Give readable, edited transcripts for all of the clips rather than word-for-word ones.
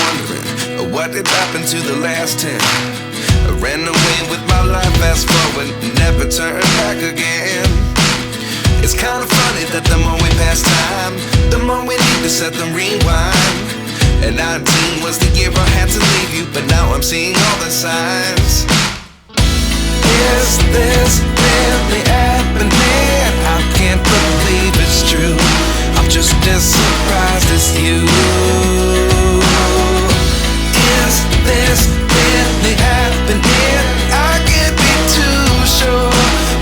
wondering, what did happen to the last 10? I ran away with my life, fast forward, never turn back again. It's kind of funny that the more we pass time, the more we need to set the rewind. And 19 was the year I had to leave you, but now I'm seeing all the signs. Is this really happening? I can't believe it's true. I'm just as surprised as you. Is this really happening? I can't be too sure,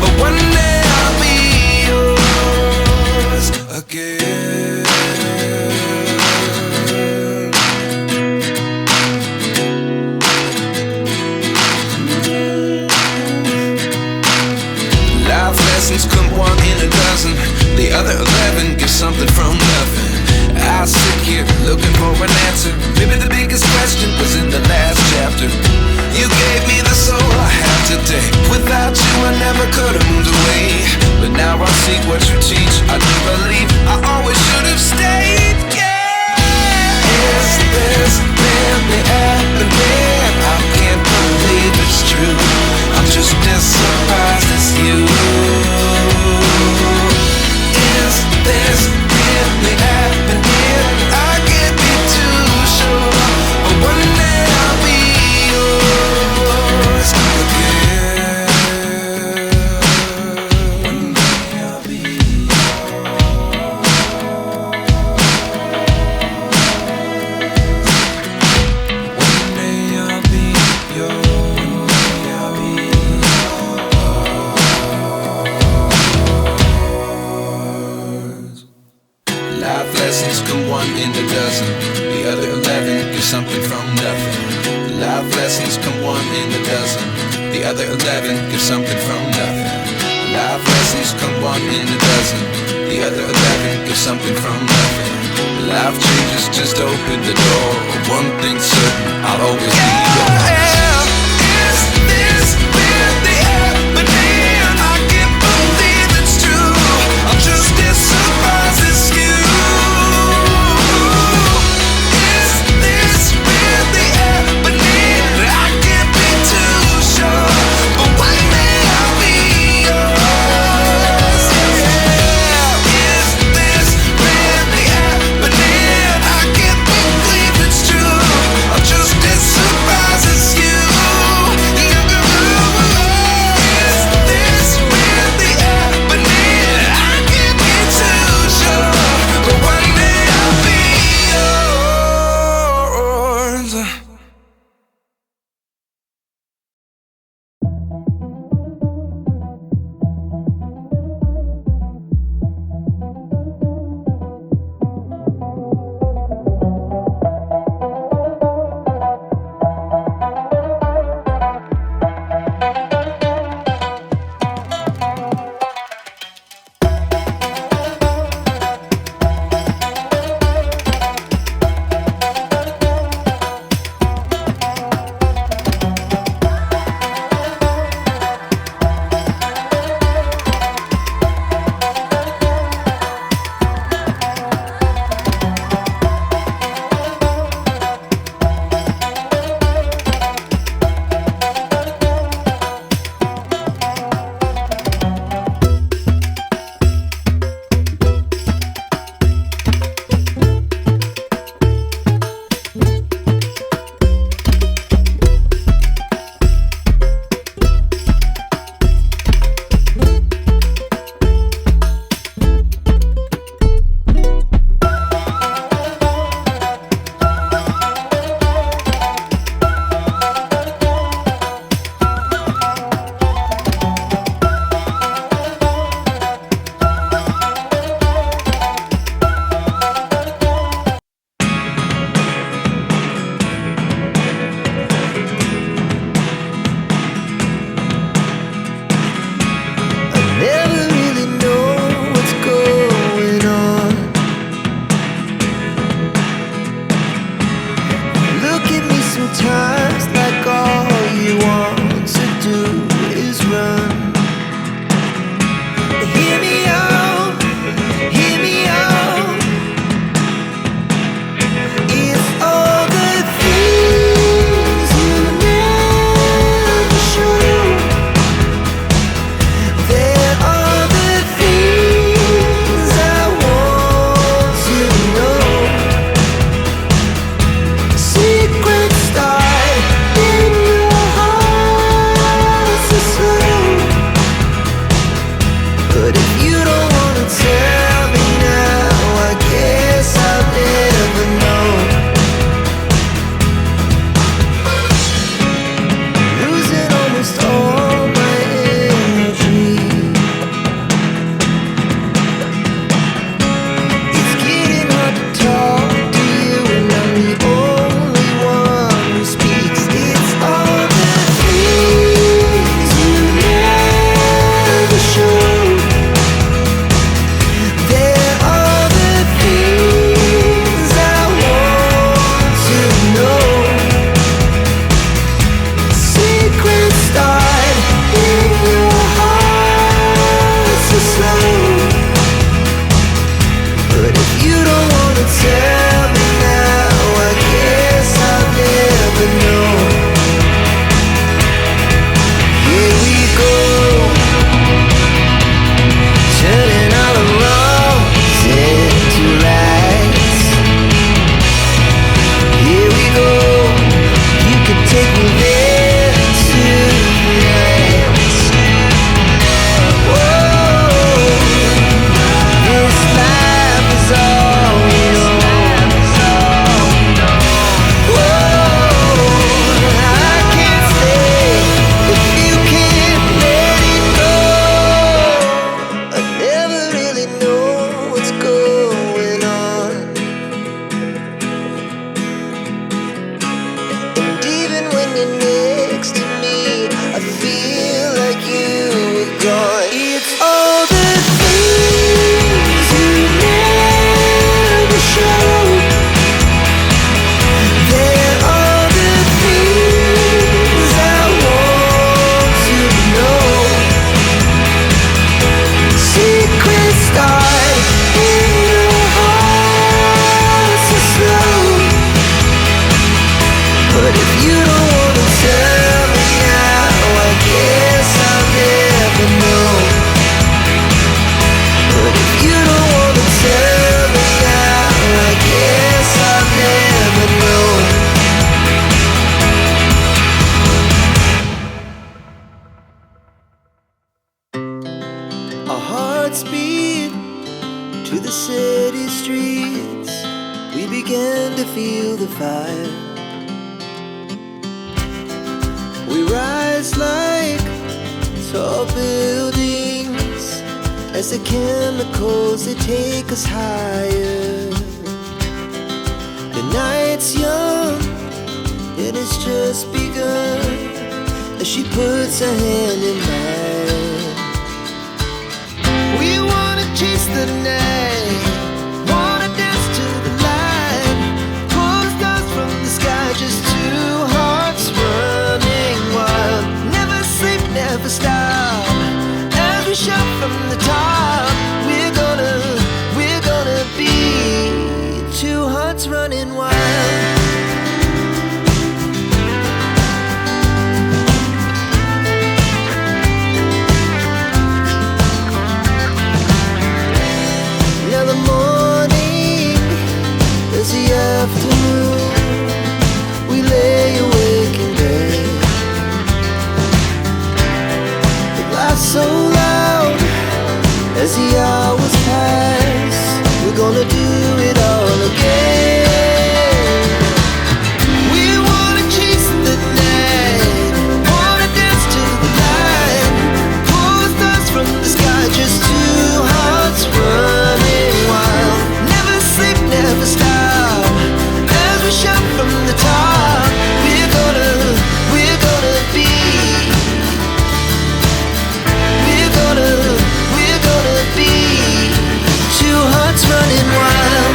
but one day I'll be yours again. Life lessons come one in a dozen. The other 11 give something from nothing. I sit here looking for an answer. Maybe the biggest question was in the last chapter. You gave me the soul I have today. Without you I never could have moved away. But now I see what you teach. I do believe I always should have stayed. Yeah. Is this really happening? I can't believe it's true. I'm just as surprised as you. Is this really happening? I can't be too sure, but one day I'll be yours again. One day I'll be yours. One day I'll be yours. Life lessons come one in a dozen. The other 11 give something from nothing. Life lessons come one in a dozen. The other 11 give something from nothing. Life lessons come one in a dozen. The other 11 give something from nothing. Life changes just open the door. One thing's certain, I'll always be yours. Is this really happening? I can't believe it's true. I'm just as surprised as you. Is this really happening? I can't be too sure, but one day I'll be yours. Yeah. Is this really happening? I can't believe it's true. fire. We rise like tall buildings as the chemicals, they take us higher. The night's young, it has just begun, as she puts her hand in mine. We wanna chase the night, wanna dance to the light, pull the stars from the sky, just two hearts running wild. Never sleep, never stop, as we shout from the top. We're gonna be two hearts running wild. Now the morning is the afternoon, we lay awake in bed. The glass so loud as the hours pass, we're gonna do it all again. We wanna chase the night, wanna dance to the light, pull the stars from the sky, just two hearts running wild. Never sleep, never stop, as we shout from the top. We're gonna be, we're gonna be two hearts running wild.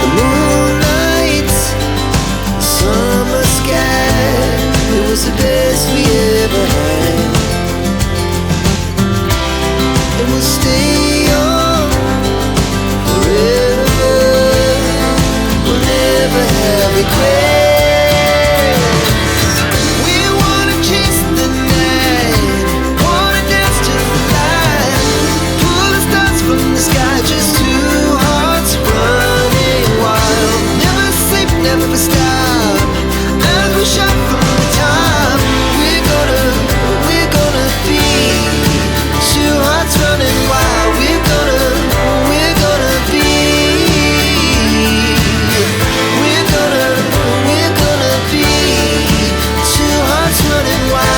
The moonlight, summer sky, it was the best we ever had. And we'll stay young forever, we'll never have regrets. We wanna chase the night, wanna dance to the light, pull the stars from the sky, just two hearts running wild. Never sleep, never stop, as we shout from the top. We're gonna be two hearts running wild. We're gonna be, we're gonna be two hearts running wild.